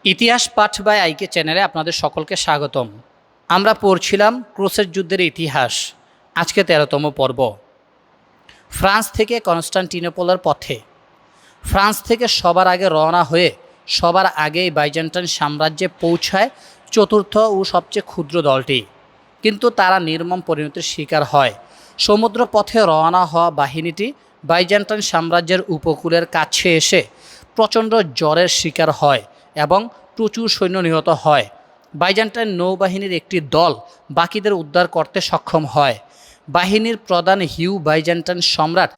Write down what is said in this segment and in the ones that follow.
ইতিহাস পাঠ বাই আইকে চ্যানেলে আপনাদের সকলকে স্বাগতম। আমরা পড়ছিলাম ক্রুসেড যুদ্ধের ইতিহাস। আজকে ১৩তম পর্ব। ফ্রান্স থেকে কনস্টান্টিনোপলের পথে। ফ্রান্স থেকে সবার আগে রওনা হয়ে সবার আগেই বাইজেন্টাইন সাম্রাজ্যে পৌঁছায় চতুর্থ ও সবচেয়ে ক্ষুদ্র দলটি, কিন্তু তারা নির্মম পরিণতির শিকার হয়। সমুদ্র পথে রওনা হওয়া বাহিনীটি বাইজেন্টাইন সাম্রাজ্যের উপকূলের কাছে এসে প্রচণ্ড জ্বরের শিকার হয় এবং প্রচুর সৈন্য নিহত হয়। বাইজেন্টাইন নৌবাহিনীর একটি দল বাকিদের উদ্ধার করতে সক্ষম হয়। বাহিনীর প্রধান হিউ বাইজেন্টাইন সম্রাট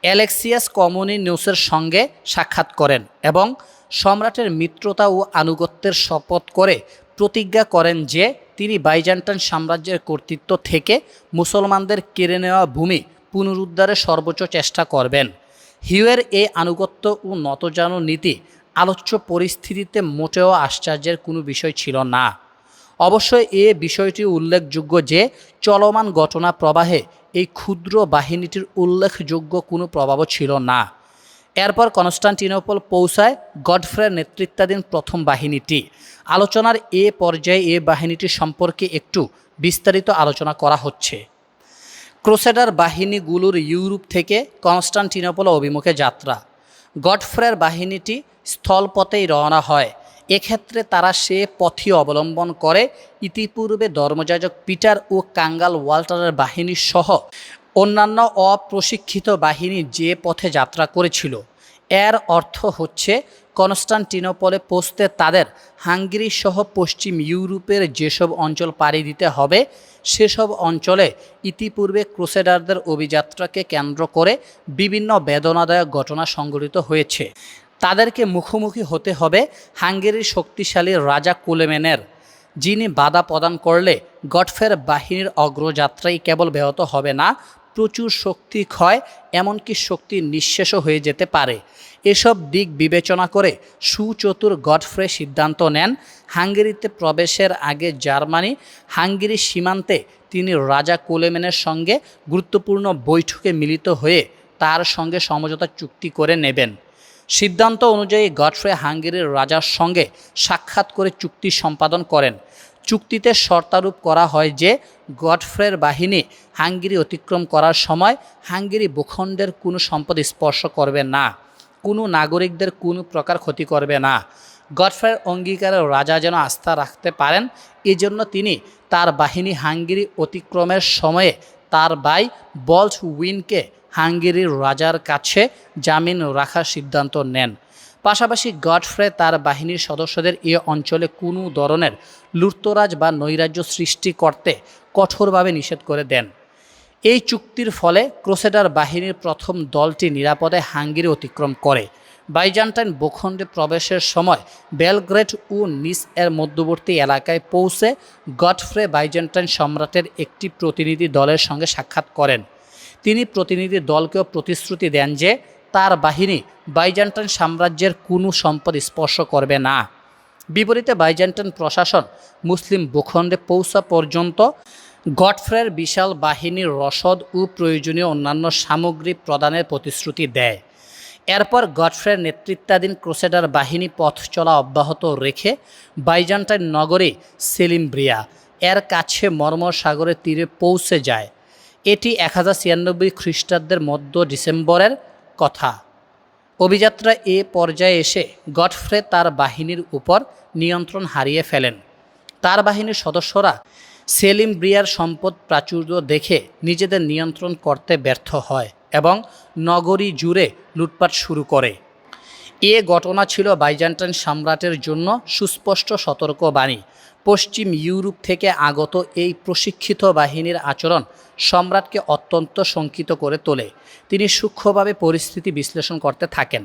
অ্যালেক্সিয়াস কমোনিনিউসের সঙ্গে সাক্ষাৎ করেন এবং সম্রাটের মিত্রতা ও আনুগত্যের শপথ করে প্রতিজ্ঞা করেন যে তিনি বাইজেন্টাইন সাম্রাজ্যের কর্তৃত্ব থেকে মুসলমানদের কেড়ে নেওয়া ভূমি পুনরুদ্ধারের সর্বোচ্চ চেষ্টা করবেন। হিউয়ের এই আনুগত্য ও নতজানু নীতি আলোচ্য পরিস্থিতিতে মোটেও আশ্চর্যের কোনো বিষয় ছিল না। অবশ্যই এ বিষয়টি উল্লেখযোগ্য যে চলমান ঘটনা প্রবাহে এই ক্ষুদ্র বাহিনীটির উল্লেখযোগ্য কোনো প্রভাবও ছিল না। এরপর কনস্টান্টিনোপল পৌঁছায় গডফ্রের নেতৃত্বাধীন প্রথম বাহিনীটি। আলোচনার এ পর্যায়ে এ বাহিনীটি সম্পর্কে একটু বিস্তারিত আলোচনা করা হচ্ছে। ক্রুসেডার বাহিনীগুলোর ইউরোপ থেকে কনস্টান্টিনোপল অভিমুখে যাত্রা। গডফ্রের বাহিনীটি স্থলপথেই রওনা হয়। এক্ষেত্রে তারা সে পথই অবলম্বন করে ইতিপূর্বে ধর্মযাজক পিটার ও কাঙ্গাল ওয়াল্টারের বাহিনী সহ অন্যান্য অপ্রশিক্ষিত বাহিনী যে পথে যাত্রা করেছিল। এর অর্থ হচ্ছে কনস্টান্টিনোপলে পৌঁছতে তাদের হাঙ্গেরি সহ পশ্চিম ইউরোপের যেসব অঞ্চল পাড়ি দিতে হবে সেসব অঞ্চলে ইতিপূর্বে ক্রুসেডারদের অভিযাত্রাকে কেন্দ্র করে বিভিন্ন বেদনাদায়ক ঘটনা সংঘটিত হয়েছে। তাদেরকে মুখোমুখি হতে হবে হাঙ্গেরির শক্তিশালী রাজা কুলেমেনের, যিনি বাধা প্রদান করলে গডফ্রের বাহিনীর অগ্রযাত্রাই কেবল ব্যাহত হবে না, প্রচুর শক্তি ক্ষয় এমনকি শক্তি নিঃশেষও হয়ে যেতে পারে। এসব দিক বিবেচনা করে সুচতুর গডফ্রে সিদ্ধান্ত নেন হাঙ্গেরিতে প্রবেশের আগে জার্মানি হাঙ্গেরি সীমান্তে তিনি রাজা কুলেমেনের সঙ্গে গুরুত্বপূর্ণ বৈঠকে মিলিত হয়ে তার সঙ্গে সমঝোতা চুক্তি করে নেবেন। সিদ্ধান্ত অনুযায়ী গডফ্রে হাঙ্গেরির রাজার সঙ্গে সাক্ষাৎ করে চুক্তি সম্পাদন করেন। চুক্তিতে শর্তারোপ করা হয় যে গডফ্রের বাহিনী হাঙ্গেরি অতিক্রম করার সময় হাঙ্গেরি ভূখণ্ডের কোনো সম্পদ স্পর্শ করবে না, কোনো নাগরিকদের কোনো প্রকার ক্ষতি করবে না। গডফ্রের অঙ্গীকারে রাজা যেন আস্থা রাখতে পারেন, এজন্য তিনি তার বাহিনী হাঙ্গেরি অতিক্রমের সময়ে তার ভাই বল্টউইনকে হাঙ্গেরির রাজার কাছে জামিন রাখার সিদ্ধান্ত নেন। পাশাপাশি গডফ্রে তার বাহিনীর সদস্যদের এ অঞ্চলে কোনো ধরনের লুটতরাজ বা নৈরাজ্য সৃষ্টি করতে কঠোরভাবে নিষেধ করে দেন। এই চুক্তির ফলে ক্রুসেডার বাহিনীর প্রথম দলটি নিরাপদে হাঙ্গেরি অতিক্রম করে। বাইজেন্টাইন ভূখণ্ডে প্রবেশের সময় বেলগ্রেড ও নিস এর মধ্যবর্তী এলাকায় পৌঁছে গডফ্রে বাইজেন্টাইন সম্রাটের একটি প্রতিনিধি দলের সঙ্গে সাক্ষাৎ করেন। তিনি প্রতিনিধি দলকেও প্রতিশ্রুতি দেন যে তার বাহিনী বাইজেন্টাইন সাম্রাজ্যের কোনো সম্পদ স্পর্শ করবে না। বিপরীতে বাইজেন্টাইন প্রশাসন মুসলিম ভূখণ্ডে পৌঁছা পর্যন্ত গডফ্রের বিশাল বাহিনীর রসদ ও প্রয়োজনীয় অন্যান্য সামগ্রী প্রদানের প্রতিশ্রুতি দেয়। এরপর গডফ্রের নেতৃত্বাধীন ক্রুসেডার বাহিনী পথ চলা অব্যাহত রেখে বাইজেন্টাইন নগরী সেলিমব্রিয়া এর কাছে মর্মর সাগরের তীরে পৌঁছে যায়। এটি 1096 খ্রিস্টাব্দের মধ্য ডিসেম্বরের কথা। অভিযাত্রা এ পর্যায়ে এসে গডফ্রে তার বাহিনীর উপর নিয়ন্ত্রণ হারিয়ে ফেলেন। তার বাহিনীর সদস্যরা সেলিমব্রিয়ার সম্পদ প্রাচুর্য দেখে নিজেদের নিয়ন্ত্রণ করতে ব্যর্থ হয় এবং নগরী জুড়ে লুটপাট শুরু করে। এ ঘটনা ছিল বাইজেন্টাইন সম্রাটের জন্য সুস্পষ্ট সতর্কবাণী। পশ্চিম ইউরোপ থেকে আগত এই প্রশিক্ষিত বাহিনীর আচরণ সম্রাটকে অত্যন্ত শঙ্কিত করে তোলে। তিনি সূক্ষ্মভাবে পরিস্থিতি বিশ্লেষণ করতে থাকেন।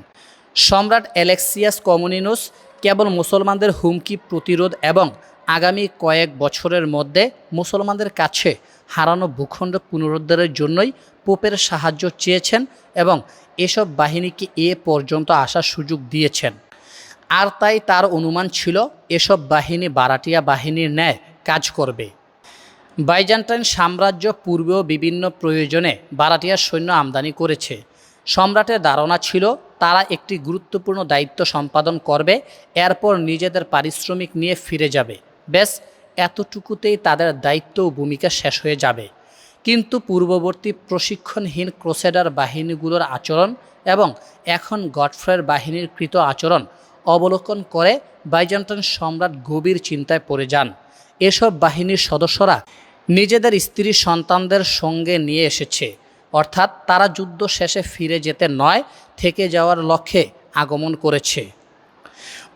সম্রাট অ্যালেক্সিয়াস কমোনিনুস কেবল মুসলমানদের হুমকি প্রতিরোধ এবং আগামী কয়েক বছরের মধ্যে মুসলমানদের কাছে হারানো ভূখণ্ড পুনরুদ্ধারের জন্যই পোপের সাহায্য চেয়েছেন এবং এসব বাহিনীকে এ পর্যন্ত আসার সুযোগ দিয়েছেন। আর তাই তার অনুমান ছিল এসব বাহিনী বারাটিয়া বাহিনীর ন্যায় কাজ করবে। বাইজেন্টাইন সাম্রাজ্য পূর্বেও বিভিন্ন প্রয়োজনে বারাটিয়ার সৈন্য আমদানি করেছে। সম্রাটের ধারণা ছিল তারা একটি গুরুত্বপূর্ণ দায়িত্ব সম্পাদন করবে, এরপর নিজেদের পারিশ্রমিক নিয়ে ফিরে যাবে। ব্যাস এতটুকুতেই তাদের দায়িত্ব ও ভূমিকা শেষ হয়ে যাবে। কিন্তু পূর্ববর্তী প্রশিক্ষণহীন ক্রুসেডার বাহিনীগুলোর আচরণ এবং এখন গডফ্রের বাহিনীর কৃত আচরণ অবলোকন করে বাইজেন্টাইন সম্রাট গভীর চিন্তায় পড়ে যান। এসব বাহিনীর সদস্যরা নিজেদের স্ত্রী সন্তানদের সঙ্গে নিয়ে এসেছে, অর্থাৎ তারা যুদ্ধ শেষে ফিরে যেতে নয়, থেকে যাওয়ার লক্ষ্যে আগমন করেছে।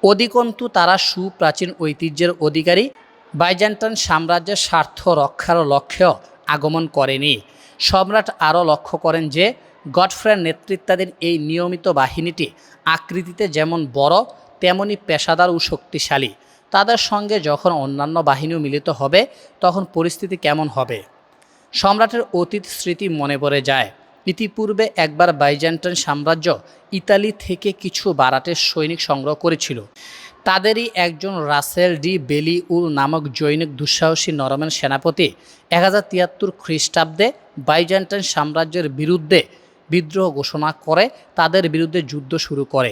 অধিকন্তু তারা সুপ্রাচীন ঐতিহ্যের অধিকারী বাইজেন্টাইন সাম্রাজ্যের স্বার্থ রক্ষার লক্ষ্যেও আগমন করেনি। সম্রাট আরও লক্ষ্য করেন যে গডফ্রের নেতৃত্বাধীন এই নিয়মিত বাহিনীটি আকৃতিতে যেমন বড় তেমনি পেশাদার ও শক্তিশালী। তাদের সঙ্গে যখন অন্যান্য বাহিনীও মিলিত হবে তখন পরিস্থিতি কেমন হবে? সম্রাটের অতীত স্মৃতি মনে পড়ে যায়। ইতিপূর্বে একবার বাইজেন্টাইন সাম্রাজ্য ইতালি থেকে কিছু বারাটের সৈনিক সংগ্রহ করেছিল। তাদেরই একজন রাসেল ডি বেলিউল নামক জৈনিক দুঃসাহসী নরম্যান সেনাপতি 1073 খ্রিস্টাব্দে বাইজেন্টাইন সাম্রাজ্যের বিরুদ্ধে বিদ্রোহ ঘোষণা করে তাদের বিরুদ্ধে যুদ্ধ শুরু করে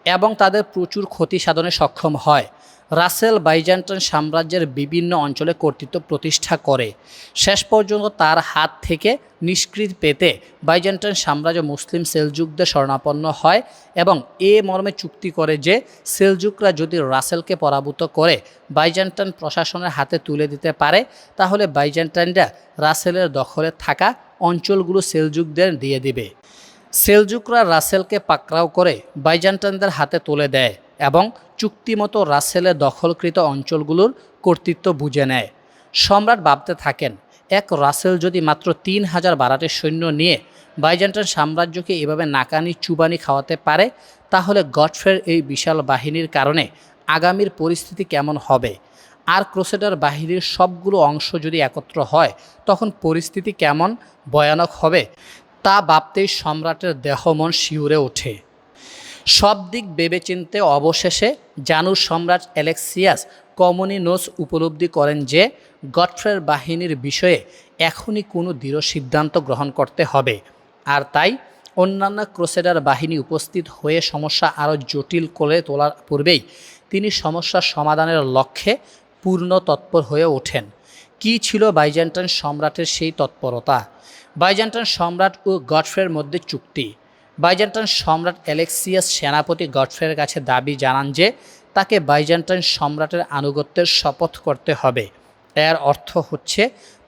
এবং তাদের প্রচুর ক্ষতি সাধনে সক্ষম হয়। রাসেল বাইজেন্টাইন সাম্রাজ্যের বিভিন্ন অঞ্চলে কর্তৃত্ব প্রতিষ্ঠা করে। শেষ পর্যন্ত তার হাত থেকে নিষ্কৃতি পেতে বাইজেন্টাইন সাম্রাজ্য মুসলিম সেলজুকদের শরণাপন্ন হয় এবং এ মর্মে চুক্তি করে যে সেলজুকরা যদি রাসেলকে পরাভূত করে বাইজেন্টাইন প্রশাসনের হাতে তুলে দিতে পারে তাহলে বাইজেন্টাইনরা রাসেলের দখলে থাকা অঞ্চলগুলো সেলজুকদের দিয়ে দিবে। সেলজুকরা রাসেলকে পাকড়াও করে বাইজেন্টাইনদের হাতে তুলে দেয় এবং চুক্তিমতো রাসেলের দখলকৃত অঞ্চলগুলোর কর্তৃত্ব বুঝে নেয়। সম্রাট ভাবতে থাকেন, এক রাসেল যদি মাত্র 3000 বারাটের সৈন্য নিয়ে বাইজেন্টাইন সাম্রাজ্যকে এভাবে নাকানি চুবানি খাওয়াতে পারে তাহলে গডফ্রের এই বিশাল বাহিনীর কারণে আগামীর পরিস্থিতি কেমন হবে? আর ক্রুসেডার বাহিনীর সবগুলো অংশ যদি একত্র হয় তখন পরিস্থিতি কেমন ভয়ানক হবে তা ভাবতেই সম্রাটের দেহ মন শিউরে ওঠে। সব দিক ভেবেচিন্তে অবশেষে জানুর সম্রাট অ্যালেক্সিয়াস কমনিনোস উপলব্ধি করেন যে গডফ্রের বাহিনীর বিষয়ে এখনই কোনো দৃঢ় সিদ্ধান্ত গ্রহণ করতে হবে। আর তাই অন্যান্য ক্রুসেডার বাহিনী উপস্থিত হয়ে সমস্যা আরও জটিল করে তোলার পূর্বেই তিনি সমস্যার সমাধানের লক্ষ্যে পূর্ণ তৎপর হয়ে ওঠেন। কী ছিল বাইজেন্টাইন সম্রাটের সেই তৎপরতা? বাইজেন্টাইন সম্রাট ও গডফ্রের মধ্যে চুক্তি। বাইজেন্টাইন সম্রাট অ্যালেক্সিয়াস সেনাপতি গডফ্রের কাছে দাবি জানান যে তাকে বাইজেন্টাইন সম্রাটের আনুগত্যের শপথ করতে হবে। এর অর্থ হচ্ছে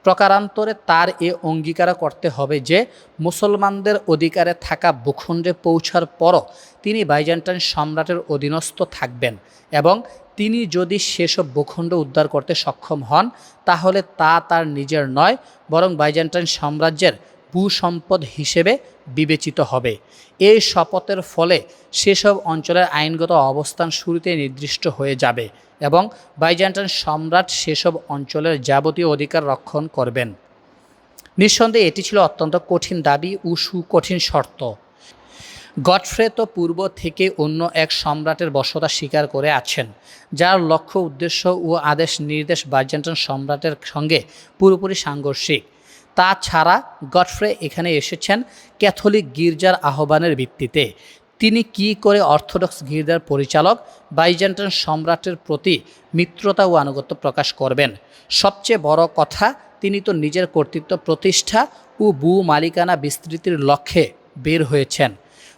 প্রকারান্তরে তার এ অঙ্গীকার করতে হবে যে মুসলমানদের অধিকারে থাকা ভূখণ্ডে পৌঁছার পরও তিনি বাইজেন্টাইন সম্রাটের অধীনস্থ থাকবেন এবং তিনি যদি সেসব ভূখণ্ড উদ্ধার করতে সক্ষম হন তাহলে তা তার নিজের নয় বরং বাইজেন্টাইন সাম্রাজ্যের ভূসম্পদ হিসেবে বিবেচিত হবে। এই শপথের ফলে সেসব অঞ্চলের আইনগত অবস্থান শুরুতে নির্দিষ্ট হয়ে যাবে এবং বাইজেন্টাইন সম্রাট সেসব অঞ্চলের যাবতীয় অধিকার রক্ষণ করবেন। নিঃসন্দেহে এটি ছিল অত্যন্ত কঠিন দাবি ও সুকঠিন শর্ত। গডফ্রে তো পূর্ব থেকে অন্য এক সম্রাটের বশ্যতা স্বীকার করে আছেন, যার লক্ষ্য উদ্দেশ্য ও আদেশ নির্দেশ বাইজেন্টাইন সম্রাটের সঙ্গে পুরোপুরি সাংঘর্ষিক। তাছাড়া গডফ্রে এখানে এসেছেন ক্যাথলিক গির্জার আহ্বানের ভিত্তিতে। তিনি কি করে অর্থোডক্স গির্জার পরিচালক বাইজেন্টাইন সম্রাটের প্রতি মিত্রতা ও আনুগত্য প্রকাশ করবেন? সবচেয়ে বড় কথা, তিনি তো নিজের কর্তৃত্ব প্রতিষ্ঠা ও ভূ মালিকানা বিস্তৃতির লক্ষ্যে বের হয়েছেন।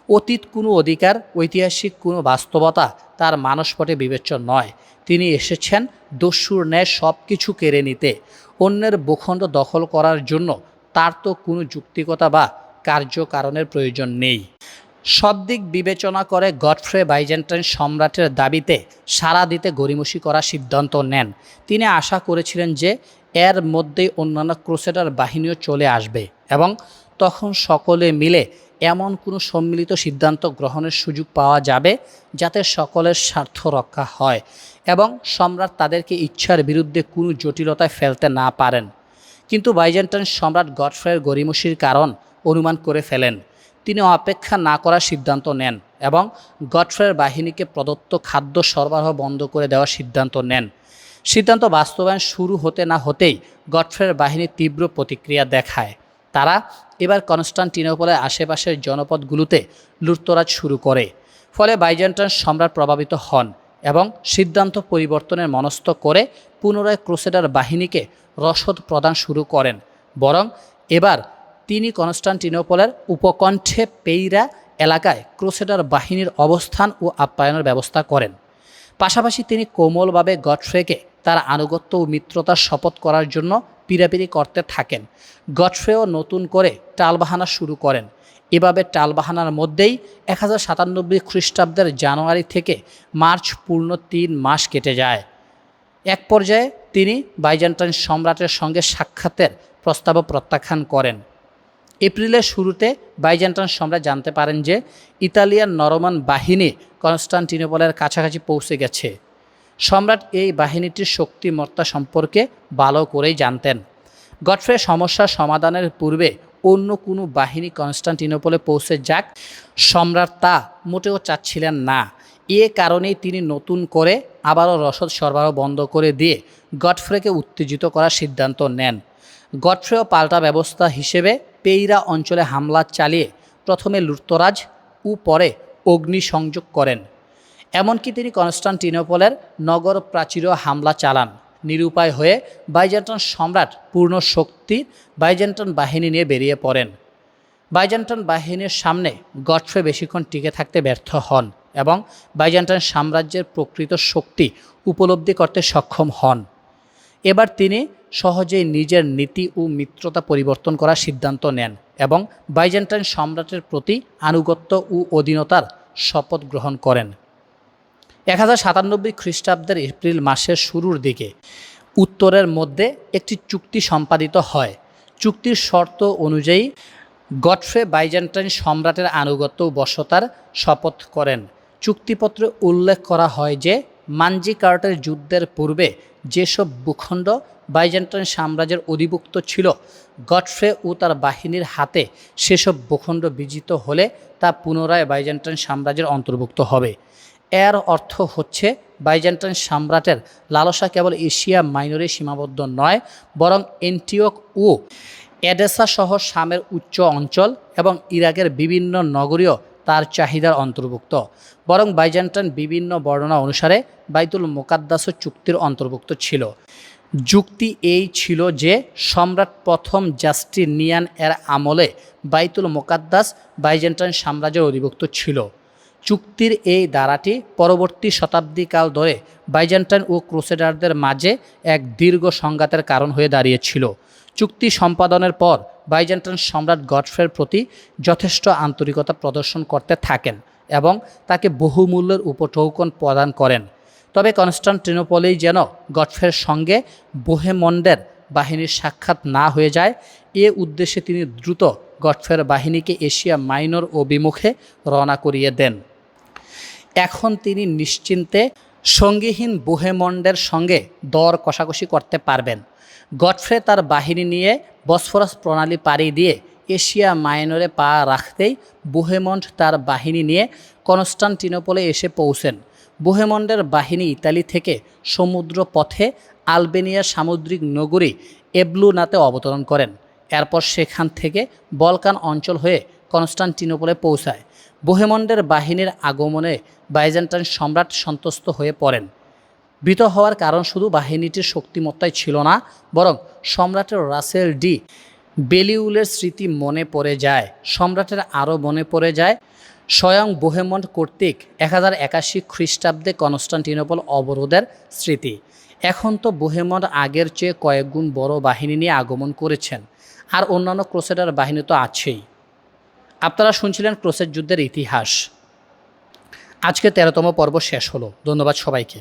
অতীত কোনো অধিকার, ঐতিহাসিক কোনো বাস্তবতা তার মানসপটে বিবেচ্য নয়। তিনি এসেছেন দস্যুর ন্যায় সব কিছু কেড়ে নিতে। অন্যের ভূখণ্ড দখল করার জন্য তার তো কোনো যুক্তিকতা বা কার্যকারণের প্রয়োজন নেই। সব দিক বিবেচনা করে গডফ্রে বাইজেন্টাইন সম্রাটের দাবিতে সাড়া দিতে গড়িমসি করার সিদ্ধান্ত নেন। তিনি আশা করেছিলেন যে এর মধ্যেই অন্যান্য ক্রুসেডার বাহিনীও চলে আসবে এবং তখন সকলে মিলে এমন কোনো সম্মিলিত সিদ্ধান্ত গ্রহণের সুযোগ পাওয়া যাবে যাতে সকলের স্বার্থ রক্ষা হয় এবং সম্রাট তাদেরকে ইচ্ছার বিরুদ্ধে কোনো জটিলতায় ফেলতে না পারেন। কিন্তু বাইজেন্টাইন সম্রাট গডফ্রের গড়িমসির কারণ অনুমান করে ফেলেন। তিনি অপেক্ষা না করার সিদ্ধান্ত নেন এবং গডফ্রের বাহিনীকে প্রদত্ত খাদ্য সরবরাহ বন্ধ করে দেওয়ার সিদ্ধান্ত নেন। সিদ্ধান্ত বাস্তবায়ন শুরু হতে না হতেই গডফ্রের বাহিনী তীব্র প্রতিক্রিয়া দেখায়। তারা এবার কনস্টান্টিনোপলের আশেপাশের জনপদগুলোতে লুটতরাজ শুরু করে। ফলে বাইজেন্টাইন সম্রাট প্রভাবিত হন এবং সিদ্ধান্ত পরিবর্তনের মনস্থ করে পুনরায় ক্রুসেডার বাহিনীকে রসদ প্রদান শুরু করেন। বরং এবার তিনি কনস্টান্টিনোপলের উপকণ্ঠে পেইরা এলাকায় ক্রুসেডার বাহিনীর অবস্থান ও আপ্যায়নের ব্যবস্থা করেন। পাশাপাশি তিনি কোমলভাবে গডফ্রেকে তার আনুগত্য ও মিত্রতার শপথ করার জন্য পীড়াপিড়ি করতে থাকেন। গডফ্রেও নতুন করে টালবাহানা শুরু করেন। এভাবে টালবাহানার মধ্যেই 1097 খ্রিস্টাব্দের জানুয়ারি থেকে মার্চ পূর্ণ 3 মাস কেটে যায়। এক পর্যায়ে তিনি বাইজেন্টাইন সম্রাটের সঙ্গে সাক্ষাতের প্রস্তাবও প্রত্যাখ্যান করেন। এপ্রিলের শুরুতে বাইজেন্টাইন সম্রাট জানতে পারেন যে ইতালিয়ান নরমান বাহিনী কনস্টান্টিনোপলের কাছাকাছি পৌঁছে গেছে। সম্রাট এই বাহিনীটির শক্তিমত্তা সম্পর্কে ভালো করেই জানতেন। গডফ্রে সমস্যার সমাধানের পূর্বে অন্য কোনো বাহিনী কনস্টান্টিনোপলে পৌঁছে যাক, সম্রাট তা মোটেও চাচ্ছিলেন না। এ কারণেই তিনি নতুন করে আবারও রসদ সরবরাহ বন্ধ করে দিয়ে গডফ্রেকে উত্তেজিত করার সিদ্ধান্ত নেন। গডফ্রেও পাল্টা ব্যবস্থা হিসেবে পেইরা অঞ্চলে হামলা চালিয়ে প্রথমে লুটতরাজ ও পরে অগ্নিসংযোগ করেন। এমনকি তিনি কনস্টান্টিনোপলের নগর প্রাচীরেও হামলা চালান। নিরুপায় হয়ে বাইজেন্টাইন সম্রাট পূর্ণ শক্তির বাইজেন্টাইন বাহিনী নিয়ে বেরিয়ে পড়েন। বাইজেন্টাইন বাহিনীর সামনে গডফ্রে বেশিক্ষণ টিকে থাকতে ব্যর্থ হন এবং বাইজেন্টাইন সাম্রাজ্যের প্রকৃত শক্তি উপলব্ধি করতে সক্ষম হন। এবার তিনি সহজেই নিজের নীতি ও মিত্রতা পরিবর্তন করার সিদ্ধান্ত নেন এবং বাইজেন্টাইন সম্রাটের প্রতি আনুগত্য ও অধীনতার শপথ গ্রহণ করেন। 1097 খ্রিস্টাব্দের এপ্রিল মাসের শুরুর দিকে উত্তরের মধ্যে একটি চুক্তি সম্পাদিত হয়। চুক্তির শর্ত অনুযায়ী গডফ্রে বাইজেন্টাইন সম্রাটের আনুগত্য ও বশ্যতার শপথ করেন। চুক্তিপত্রে উল্লেখ করা হয় যে মানজিকার্টের যুদ্ধের পূর্বে যেসব ভূখণ্ড বাইজেন্টাইন সাম্রাজ্যের অধিভুক্ত ছিল, গডফ্রে ও তার বাহিনীর হাতে সেসব ভূখণ্ড বিজিত হলে তা পুনরায় বাইজেন্টাইন সাম্রাজ্যের অন্তর্ভুক্ত হবে। এর অর্থ হচ্ছে বাইজেন্টাইন সম্রাটের লালসা কেবল এশিয়া মাইনরে সীমাবদ্ধ নয়, বরং এন্টিওক ও এডেসা সহ শামের উচ্চ অঞ্চল এবং ইরাকের বিভিন্ন নগরীও তার চাহিদার অন্তর্ভুক্ত। বরং বাইজেন্টাইন বিভিন্ন বর্ণনা অনুসারে বাইতুল মুকাদ্দাসও চুক্তির অন্তর্ভুক্ত ছিল। যুক্তি এই ছিল যে সম্রাট প্রথম জাস্টিনিয়ান এর আমলে বাইতুল মুকাদ্দাস বাইজেন্টাইন সাম্রাজ্যের অধিভুক্ত ছিল। চুক্তির এই ধারাটি পরবর্তী শতাব্দীকাল ধরে বাইজেন্টাইন ও ক্রুসেডারদের মাঝে এক দীর্ঘ সংঘাতের কারণ হয়ে দাঁড়িয়েছিল। চুক্তি সম্পাদনের পর বাইজেন্টাইন সম্রাট গডফ্রের প্রতি যথেষ্ট আন্তরিকতা প্রদর্শন করতে থাকেন এবং তাকে বহুমূল্যের উপঢৌকন প্রদান করেন। তবে কনস্টান্টিনোপলেই যেন গডফ্রের সঙ্গে বোহেমন্ডের বাহিনীর সাক্ষাৎ না হয়ে যায়, এ উদ্দেশ্যে তিনি দ্রুত গডফ্রের বাহিনীকে এশিয়া মাইনর অভিমুখে রওনা করিয়ে দেন। এখন তিনি নিশ্চিন্তে সঙ্গীহীন বোহেমন্ডের সঙ্গে দর কষাকষি করতে পারবেন। গডফ্রে তার বাহিনী নিয়ে বসফরাস প্রণালী পাড়ি দিয়ে এশিয়া মাইনরে পা রাখতেই বোহেমন্ড তার বাহিনী নিয়ে কনস্টান্টিনোপলে এসে পৌঁছেন। বোহেমন্ডের বাহিনী ইতালি থেকে সমুদ্র পথে আলবেনিয়ার সামুদ্রিক নগরী এবলুনাতে অবতরণ করেন। এরপর সেখান থেকে বলকান অঞ্চল হয়ে কনস্টান্টিনোপলে পৌঁছায়। বোহেমন্ডের বাহিনীর আগমনে বাইজেন্টাইন সম্রাট সন্তুষ্ট হয়ে পড়েন। ভীত হওয়ার কারণ শুধু বাহিনীটির শক্তিমত্তাই ছিল না, বরং সম্রাটের রাসেল ডি বেলিউলের স্মৃতি মনে পড়ে যায়। সম্রাটের আরও মনে পড়ে যায় স্বয়ং বোহেমন্ড কর্তৃক 1081 খ্রিস্টাব্দে কনস্টান্টিনোপল অবরোধের স্মৃতি। এখন তো বোহেমন্ড আগের চেয়ে কয়েকগুণ বড় বাহিনী নিয়ে আগমন করেছেন, আর অন্যান্য ক্রুসেডার বাহিনী তো আছেই। আপনারা শুনছিলেন ক্রুসেড যুদ্ধের ইতিহাস। আজকে 13তম পর্ব শেষ হলো। ধন্যবাদ সবাইকে।